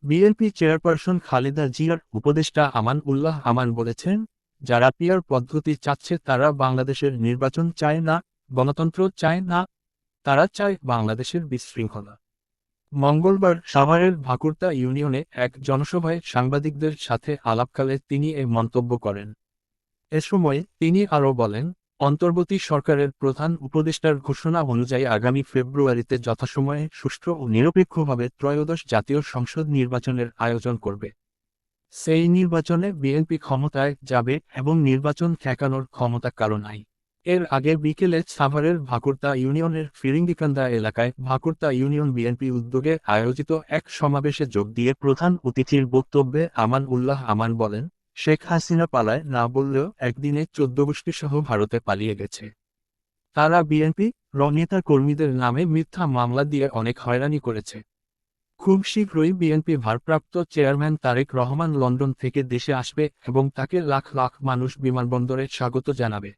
BNP chairperson Khaleda জিয়ার উপদেষ্টা আমান উল্লাহ আমান বলেছেন, যারা পিআর পদ্ধতি চাচ্ছে তারা বাংলাদেশের নির্বাচন চায় না, গণতন্ত্র চায় না, তারা চায় বাংলাদেশের বিশৃঙ্খলা। মঙ্গলবার সাভারের ভাকুরতা ইউনিয়নে এক জনসভায় সাংবাদিকদের সাথে আলাপকালে তিনি এ মন্তব্য করেন। এ সময় তিনি আরও বলেন, অন্তর্বর্তী সরকারের প্রধান উপদেষ্টার ঘোষণা অনুযায়ী আগামী ফেব্রুয়ারিতে যথাসময়ে সুষ্ঠু ও নিরপেক্ষভাবে ত্রয়োদশ জাতীয় সংসদ নির্বাচনের আয়োজন করবে। সেই নির্বাচনে বিএনপি ক্ষমতায় যাবে এবং নির্বাচন ঠেকানোর ক্ষমতা কারো নাই। এর আগে বিকেলে সাভারের ভাকুরতা ইউনিয়নের ফিরিঙ্গিকান্দা এলাকায় ভাকুরতা ইউনিয়ন বিএনপি উদ্যোগে আয়োজিত এক সমাবেশে যোগ দিয়ে প্রধান অতিথির বক্তব্যে আমান উল্লাহ আমান বলেন, শেখ হাসিনা পালায় না বললেও একদিনে 14 গোষ্ঠী সহ ভারতে পালিয়ে গেছে। তারা বিএনপি নেতা কর্মীদের নামে মিথ্যা মামলা দিয়ে অনেক হয়রানি করেছে। খুব শীঘ্রই বিএনপি ভারপ্রাপ্ত চেয়ারম্যান তারেক রহমান লন্ডন থেকে দেশে আসবে এবং তাকে লাখ লাখ মানুষ বিমানবন্দরে স্বাগত জানাবে।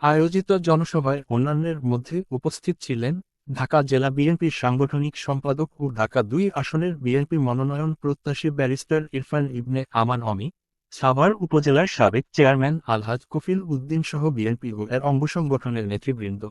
আয়োজিত জনসভায় অন্যান্যের মধ্যে উপস্থিত ছিলেন ঢাকা জেলা বিএনপির সাংগঠনিক সম্পাদক ও ঢাকা 2 আসনের বিএনপি মনোনয়ন প্রত্যাশী ব্যারিস্টার ইরফান ইবনে আমান অমি, সাভার উপজেলার সাবেক চেয়ারম্যান আলহাজ কফিল উদ্দিন সহ বিএনপি ও এর অঙ্গসংগঠনের নেতৃবৃন্দ।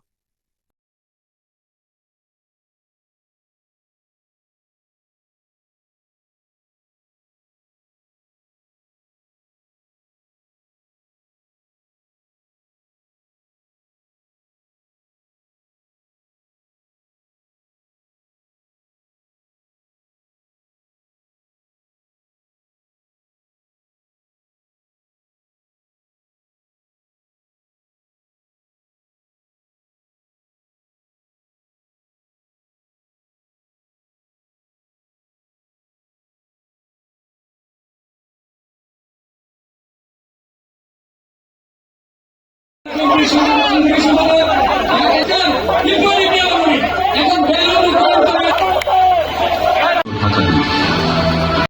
Thank you.